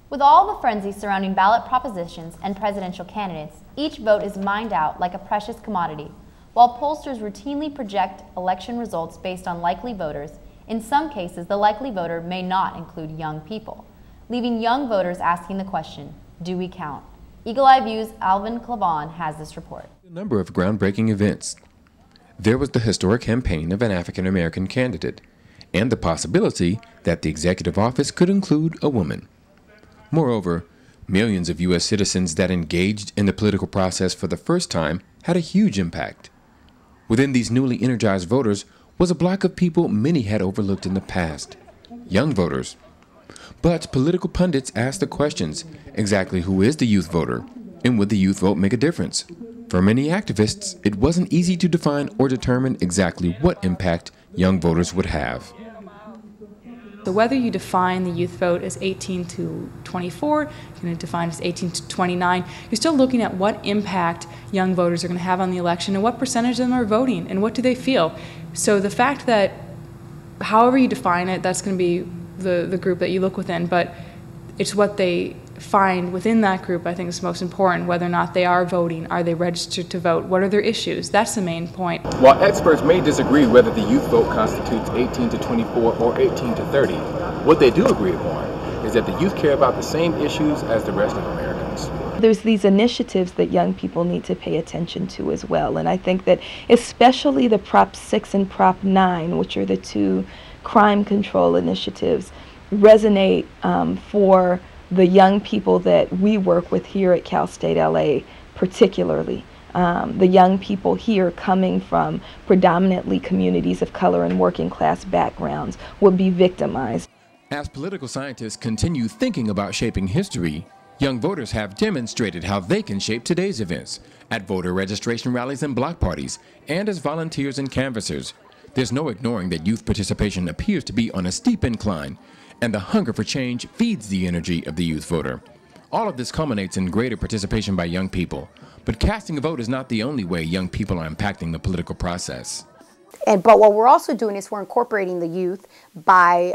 With all the frenzy surrounding ballot propositions and presidential candidates, each vote is mined out like a precious commodity. While pollsters routinely project election results based on likely voters, in some cases the likely voter may not include young people, leaving young voters asking the question, do we count? Eagle Eye View's Alvin Clavon has this report. A number of groundbreaking events. There was the historic campaign of an African-American candidate, and the possibility that the executive office could include a woman. Moreover, millions of U.S. citizens that engaged in the political process for the first time had a huge impact. Within these newly energized voters was a block of people many had overlooked in the past, young voters. But political pundits asked the questions, exactly who is the youth voter, and would the youth vote make a difference? For many activists, it wasn't easy to define or determine exactly what impact young voters would have. So whether you define the youth vote as 18 to 24, you're going to define it as 18 to 29, you're still looking at what impact young voters are going to have on the election and what percentage of them are voting and what do they feel. So the fact that however you define it, that's going to be the group that you look within, but it's what they find within that group I think is most important, whether or not they are voting, are they registered to vote, what are their issues, that's the main point. While experts may disagree whether the youth vote constitutes 18 to 24 or 18 to 30, what they do agree upon is that the youth care about the same issues as the rest of Americans. There's these initiatives that young people need to pay attention to as well, and I think that especially the Prop 6 and Prop 9, which are the two crime control initiatives, resonate for the young people that we work with here at Cal State LA, particularly. The young people here coming from predominantly communities of color and working class backgrounds will be victimized. As political scientists continue thinking about shaping history, young voters have demonstrated how they can shape today's events at voter registration rallies and block parties, and as volunteers and canvassers. There's no ignoring that youth participation appears to be on a steep incline, and the hunger for change feeds the energy of the youth voter. All of this culminates in greater participation by young people. But casting a vote is not the only way young people are impacting the political process. But what we're also doing is we're incorporating the youth by,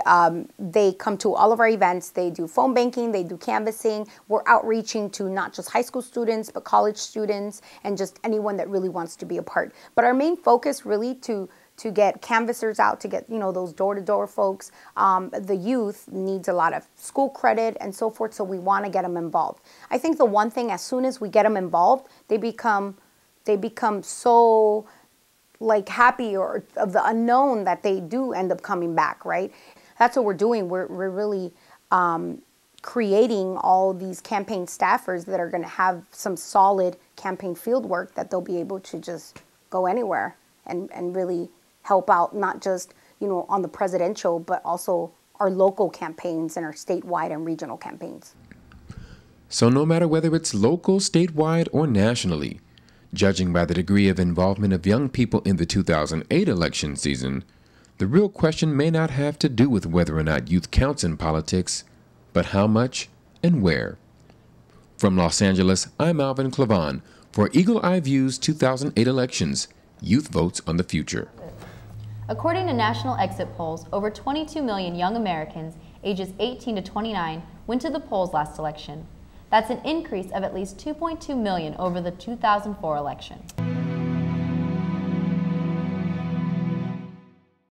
they come to all of our events, they do phone banking, they do canvassing, we're outreaching to not just high school students, but college students, and just anyone that really wants to be a part. But our main focus really to get canvassers out, to get, you know, those door-to-door folks. The youth needs a lot of school credit and so forth, so we want to get them involved. I think the one thing, as soon as we get them involved, they become so like happy or of the unknown that they do end up coming back, right? That's what we're doing. We're really creating all these campaign staffers that are going to have some solid campaign field work that they'll be able to just go anywhere and really help out, not just, you know, on the presidential, but also our local campaigns and our statewide and regional campaigns. So no matter whether it's local, statewide, or nationally, judging by the degree of involvement of young people in the 2008 election season, the real question may not have to do with whether or not youth counts in politics, but how much and where. From Los Angeles, I'm Alvin Clavon for Eagle Eye View's 2008 elections, Youth Votes on the Future. According to national exit polls, over 22 million young Americans ages 18 to 29 went to the polls last election. That's an increase of at least 2.2 million over the 2004 election.